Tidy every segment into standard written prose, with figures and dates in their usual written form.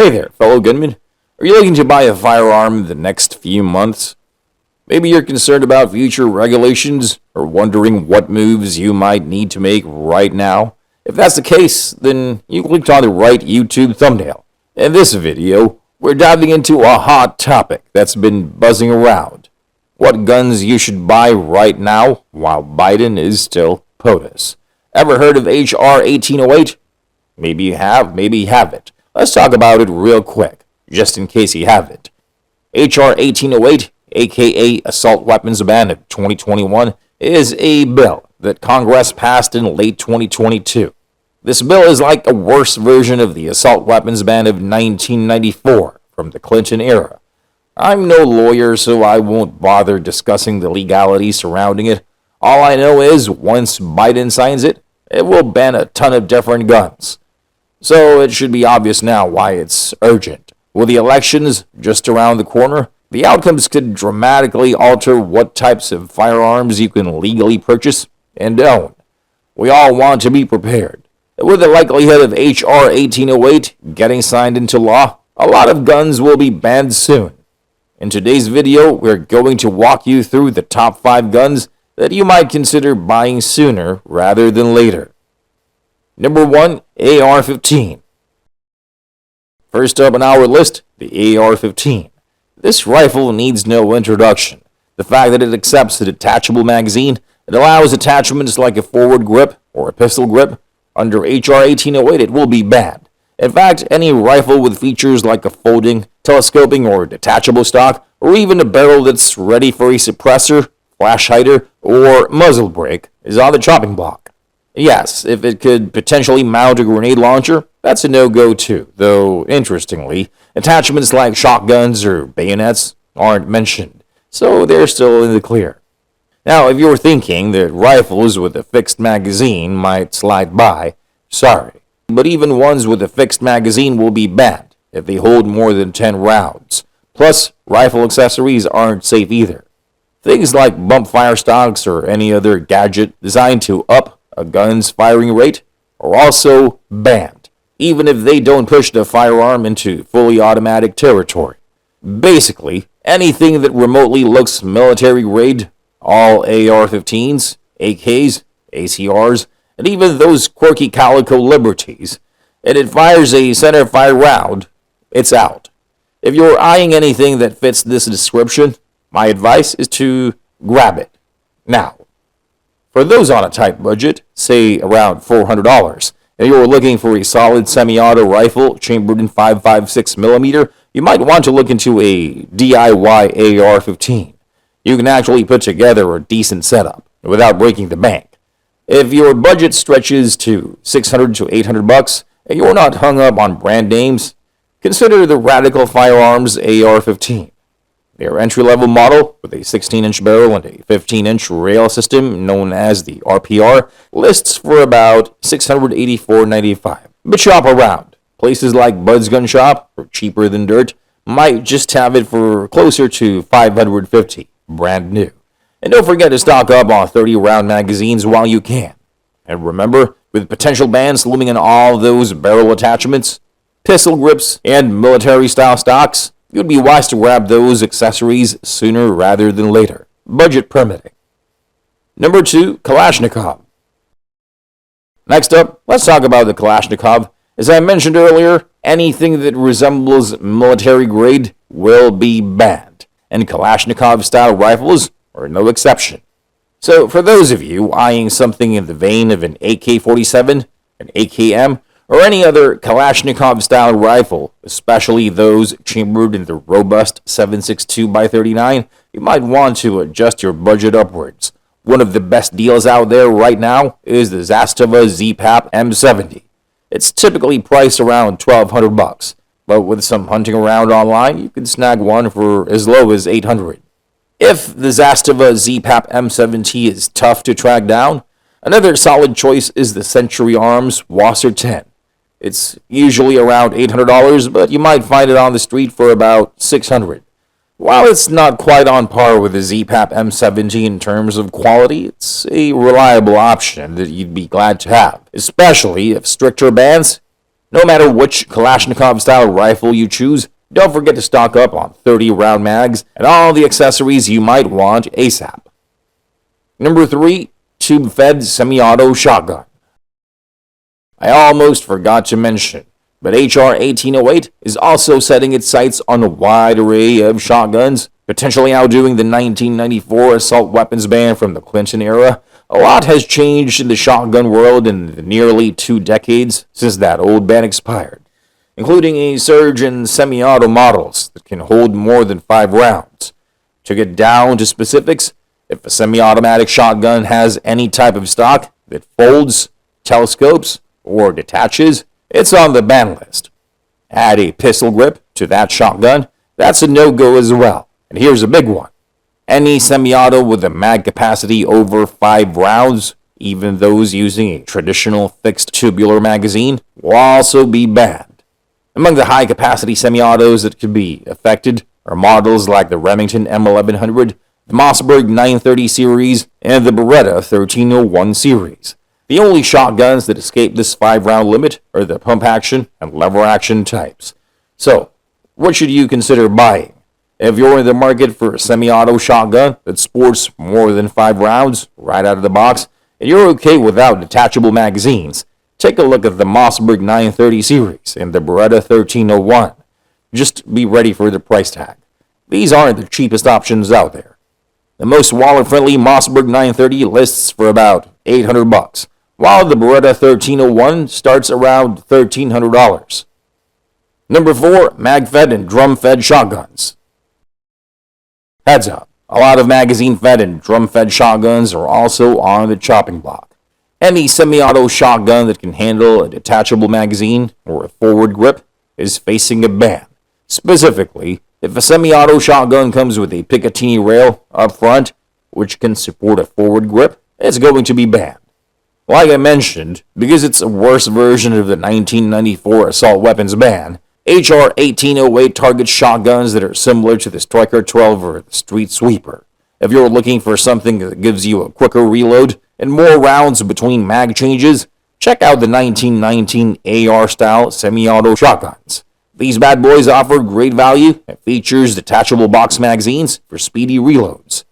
Hey there, fellow gunman. Are you looking to buy a firearm in the next few months? Maybe you're concerned about future regulations or wondering what moves you might need to make right now. If that's the case, then you clicked on the right YouTube thumbnail. In this video, we're diving into a hot topic that's been buzzing around. What guns you should buy right now while Biden is still POTUS. Ever heard of H.R. 1808? Maybe you have, maybe you haven't. Let's talk about it real quick, just in case you haven't. H.R. 1808, a.k.a. Assault Weapons Ban of 2021, is a bill that Congress passed in late 2022. This bill is like a worse version of the Assault Weapons Ban of 1994 from the Clinton era. I'm no lawyer, so I won't bother discussing the legalities surrounding it. All I know is once Biden signs it, it will ban a ton of different guns. So it should be obvious now why it's urgent. With the elections just around the corner, the outcomes could dramatically alter what types of firearms you can legally purchase and own. We all want to be prepared. With the likelihood of H.R. 1808 getting signed into law, a lot of guns will be banned soon. In today's video, we're going to walk you through the top 5 guns that you might consider buying sooner rather than later. Number 1, AR-15. First up on our list, the AR-15. This rifle needs no introduction. The fact that it accepts a detachable magazine, it allows attachments like a forward grip or a pistol grip. Under H.R. 1808, it will be banned. In fact, any rifle with features like a folding, telescoping, or detachable stock, or even a barrel that's ready for a suppressor, flash hider, or muzzle brake is on the chopping block. Yes, if it could potentially mount a grenade launcher, that's a no-go too, though, interestingly, attachments like shotguns or bayonets aren't mentioned, so they're still in the clear. Now, if you're thinking that rifles with a fixed magazine might slide by, sorry, but even ones with a fixed magazine will be banned if they hold more than 10 rounds. Plus, rifle accessories aren't safe either. Things like bump fire stocks or any other gadget designed to up a gun's firing rate are also banned, even if they don't push the firearm into fully automatic territory. Basically, anything that remotely looks military-grade, all AR-15s, AKs, ACRs, and even those quirky Calico Liberties, and it fires a center-fire round, it's out. If you're eyeing anything that fits this description, my advice is to grab it now. For those on a tight budget, say around $400, and you're looking for a solid semi-auto rifle chambered in 5.56mm, you might want to look into a DIY AR-15. You can actually put together a decent setup without breaking the bank. If your budget stretches to $600 to $800 and you're not hung up on brand names, consider the Radical Firearms AR-15. Their entry-level model, with a 16-inch barrel and a 15-inch rail system known as the RPR, lists for about $684.95. But shop around. Places like Bud's Gun Shop, for cheaper than dirt, might just have it for closer to $550, brand new. And don't forget to stock up on 30-round magazines while you can. And remember, with potential bans looming in all those barrel attachments, pistol grips, and military-style stocks, you'd be wise to grab those accessories sooner rather than later, budget permitting. Number 2, Kalashnikov. Next up, let's talk about the Kalashnikov. As I mentioned earlier, anything that resembles military grade will be banned, and Kalashnikov-style rifles are no exception. So for those of you eyeing something in the vein of an AK-47, an AKM, or any other Kalashnikov-style rifle, especially those chambered in the robust 7.62x39, you might want to adjust your budget upwards. One of the best deals out there right now is the Zastava Z-PAP M70. It's typically priced around $1,200, but with some hunting around online, you can snag one for as low as $800. If the Zastava Z-PAP M70 is tough to track down, another solid choice is the Century Arms Wasser 10. It's usually around $800, but you might find it on the street for about $600. While it's not quite on par with the Z-PAP M70 in terms of quality, it's a reliable option that you'd be glad to have, especially if stricter bans No matter which Kalashnikov-style rifle you choose, don't forget to stock up on 30-round mags and all the accessories you might want ASAP. Number 3. Tubefed SemiAuto Shotgun. I almost forgot to mention, but HR 1808 is also setting its sights on a wide array of shotguns, potentially outdoing the 1994 assault weapons ban from the Clinton era. A lot has changed in the shotgun world in the nearly 2 decades since that old ban expired, including a surge in semi-auto models that can hold more than 5 rounds. To get down to specifics, if a semi-automatic shotgun has any type of stock that folds, telescopes, or detaches, it's on the ban list. Add a pistol grip to that shotgun, that's a no-go as well. And here's a big one. Any semi-auto with a mag capacity over 5 rounds, even those using a traditional fixed tubular magazine, will also be banned. Among the high-capacity semi-autos that could be affected are models like the Remington M1100, the Mossberg 930 series, and the Beretta 1301 series. The only shotguns that escape this 5-round limit are the pump-action and lever-action types. So, what should you consider buying? If you're in the market for a semi-auto shotgun that sports more than 5 rounds right out of the box, and you're okay without detachable magazines, take a look at the Mossberg 930 series and the Beretta 1301. Just be ready for the price tag. These aren't the cheapest options out there. The most wallet-friendly Mossberg 930 lists for about $800, while the Beretta 1301 starts around $1,300. Number 4. Magfed and Drumfed Shotguns. Heads up, a lot of magazine-fed and drum-fed shotguns are also on the chopping block. Any semi-auto shotgun that can handle a detachable magazine or a forward grip is facing a ban. Specifically, if a semi-auto shotgun comes with a Picatinny rail up front, which can support a forward grip, it's going to be banned. Like I mentioned, because it's a worse version of the 1994 assault weapons ban, HR 1808 targets shotguns that are similar to the Striker 12 or the Street Sweeper. If you're looking for something that gives you a quicker reload and more rounds between mag changes, check out the 1919 AR-style semi-auto shotguns. These bad boys offer great value and features detachable box magazines for speedy reloads.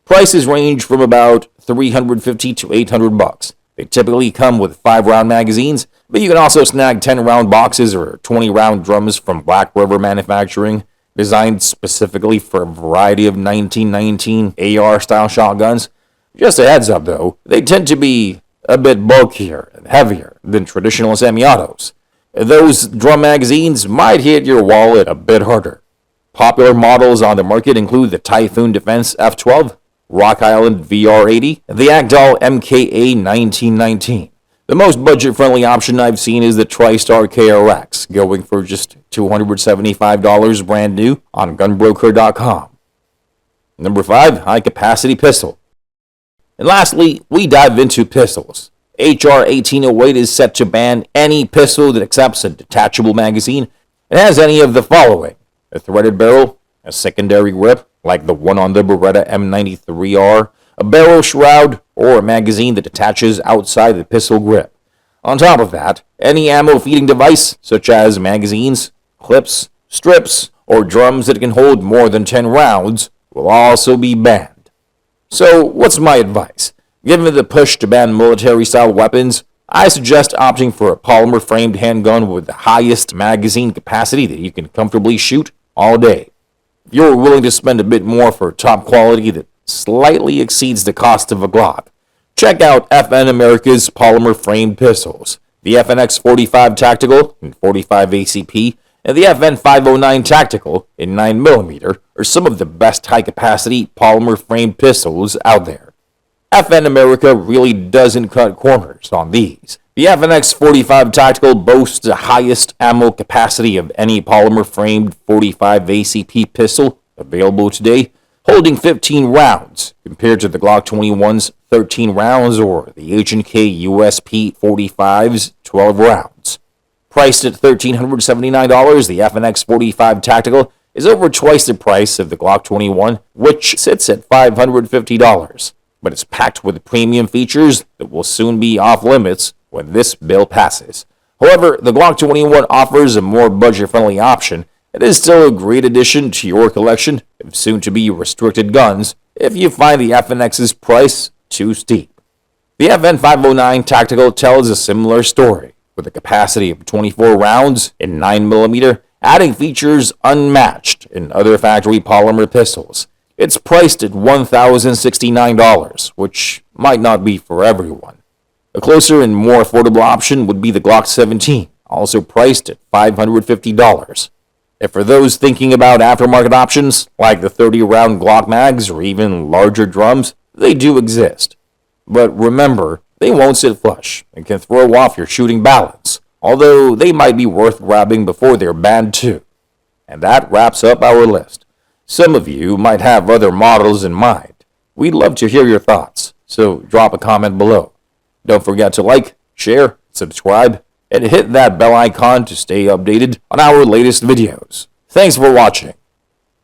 Prices range from about $350 to $800. They typically come with 5-round magazines, but you can also snag 10-round boxes or 20-round drums from Black River Manufacturing, designed specifically for a variety of 1919 AR-style shotguns. Just a heads up though, they tend to be a bit bulkier and heavier than traditional semi-autos. Those drum magazines might hit your wallet a bit harder. Popular models on the market include the Typhoon Defense F12, Rock Island VR80, and the Agdal a.k.a. 1919. The most budget-friendly option I've seen is the TriStar KRX, going for just $275 brand new on gunbroker.com. Number 5. High-Capacity Pistol. And lastly, we dive into pistols. HR 1808 is set to ban any pistol that accepts a detachable magazine and has any of the following: a threaded barrel, a secondary grip, like the one on the Beretta M93R, a barrel shroud, or a magazine that detaches outside the pistol grip. On top of that, any ammo feeding device, such as magazines, clips, strips, or drums that can hold more than 10 rounds, will also be banned. So, what's my advice? Given the push to ban military-style weapons, I suggest opting for a polymer-framed handgun with the highest magazine capacity that you can comfortably shoot all day. If you're willing to spend a bit more for top quality that slightly exceeds the cost of a Glock, check out FN America's polymer-framed pistols. The FNX 45 Tactical in 45 ACP and the FN 509 Tactical in 9mm are some of the best high-capacity polymer-framed pistols out there. FN America really doesn't cut corners on these. The FNX 45 Tactical boasts the highest ammo capacity of any polymer-framed 45 ACP pistol available today, holding 15 rounds, compared to the Glock 21's 13 rounds or the H&K USP 45's 12 rounds. Priced at $1,379, the FNX 45 Tactical is over twice the price of the Glock 21, which sits at $550. But it's packed with premium features that will soon be off limits when this bill passes. However, the Glock 21 offers a more budget-friendly option. It is still a great addition to your collection of soon-to-be restricted guns if you find the FNX's price too steep. The FN 509 Tactical tells a similar story, with a capacity of 24 rounds in 9mm, adding features unmatched in other factory polymer pistols. It's priced at $1,069, which might not be for everyone. A closer and more affordable option would be the Glock 17, also priced at $550. And for those thinking about aftermarket options, like the 30-round Glock mags or even larger drums, they do exist. But remember, they won't sit flush and can throw off your shooting balance, although they might be worth grabbing before they're banned too. And that wraps up our list. Some of you might have other models in mind. We'd love to hear your thoughts, so drop a comment below. Don't forget to like, share, subscribe, and hit that bell icon to stay updated on our latest videos. Thanks for watching.